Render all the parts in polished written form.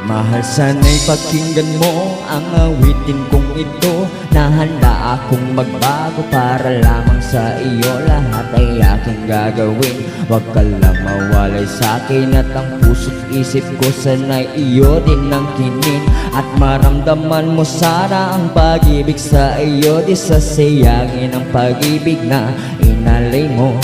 Mahal, sana'y pakinggan mo ang awitin kong ito, na handa akong magbago para lamang sa iyo. Lahat ay aking gagawin, wag ka lang mawalay sa'kin. At ang puso't isip ko sana'y iyo din ang kinin. At maramdaman mo sana ang pag-ibig sa iyo, di sasayangin ang pag-ibig na inalay mo.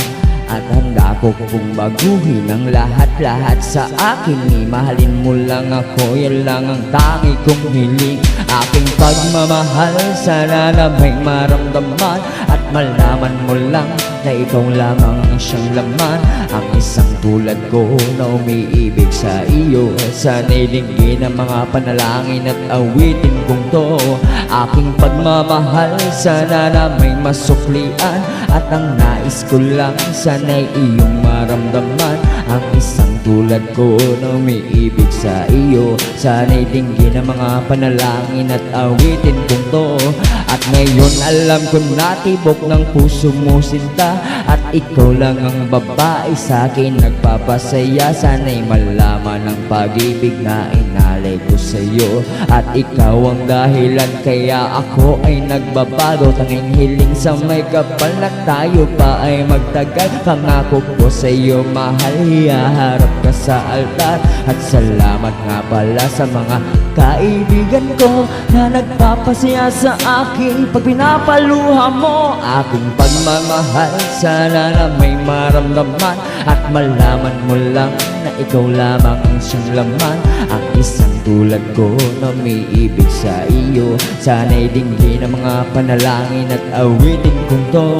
At handa ko kung baguhin ang lahat-lahat sa akin. Mahalin mo lang ako, yan lang ang tangi kong hiling. Aking pagmamahal, sana na may maramdaman. At malaman mo lang na ikaw lamang ang siyang laman. Ang isang tulad ko na umiibig sa iyo. Sana'y dinggin ang mga panalangin at awitin kong to. Aking pagmamahal, sana na may masuklian. At ang nais ko lang, sana'y iyong maramdaman. Ang isang tulad ko na umiibig sa iyo. Sana'y dinggin ang mga panalangin at awitin kong to. At ngayon alam ko na tibok ng puso mo sinta. At ikaw lang ang babae sa'kin nagpapasaya. Sana'y malaman ang pag-ibig na inalay ko sa'yo. At ikaw ang dahilan kaya ako ay nagbabago. Tanging hiling sa may kapal na tayo pa ay magtagal. Pangako ko sa'yo mahal, hiharap ka sa altar. At salamat nga pala sa mga kaibigan ko na nagpapasaya sa akin pag pinapaluha mo aking pagmamahal. Sana na may maramdaman at malaman mo lang na ikaw lamang ang siyang laman. Ang isang tulad ko na umiibig sa iyo. Sana'y dinggin ang mga panalangin at awitin kong to.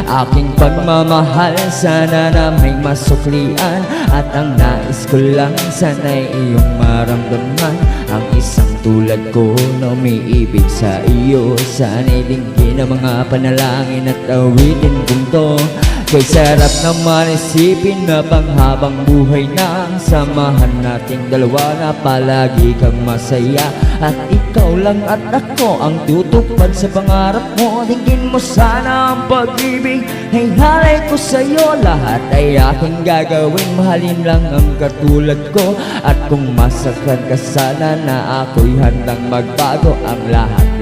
Aking pagmamahal, sana na may masuklian. At ang nais ko lang, sana'y iyong maramdaman. Ang isang tulad ko na umiibig sa iyo. Sana'y dinggin ang mga panalangin at awitin kong to. Kay sarap naman isipin na panghabang buhay na ang samahan nating dalawa, na palagi kang masaya. At ikaw lang at ako ang tutupad sa pangarap mo. Dinggin mo sana ang pag-ibig ay halay ko sa'yo. Lahat ay aking gagawin, mahalin lang ang katulad ko. At kung masaktan ka sana na ako'y handang magbago. Ang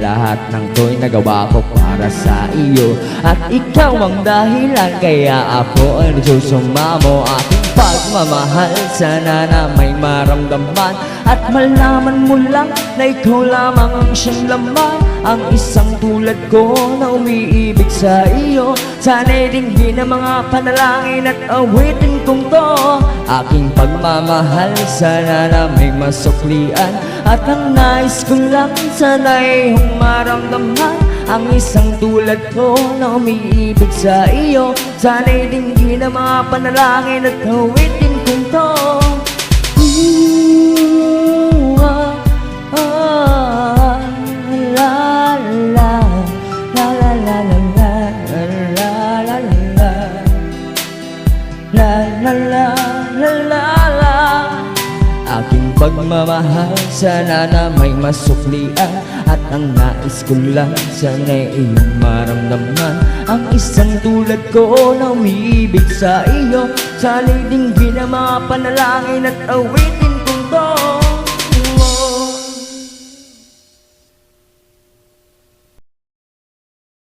lahat ng to'y nagawa ko para sa iyo. At ikaw ang dahilan kaya ako ay nagsusumamo. Aking pagmamahal, sana na may maramdaman. At malaman mo lang na ikaw lamang ang siyang laman. Ang isang tulad ko na umiibig sa iyo. Sana'y dinggin ang mga panalangin at awitin kong to. Aking pagmamahal, sana na may masuklian. At ang nais ko lang, sana'y iyong maramdaman. Ang isang tulad ko na umiibig sa iyo. Sana'y dinggin ang mga panalangin at awitin kong to. Aking pagmamahal, sana na may masuklian. At ang nais ko lang, sana'y iyong maramdaman. Ang isang tulad ko na umiibig sa iyo. Sana'y dinggin ang mga panalangin at awitin kong to.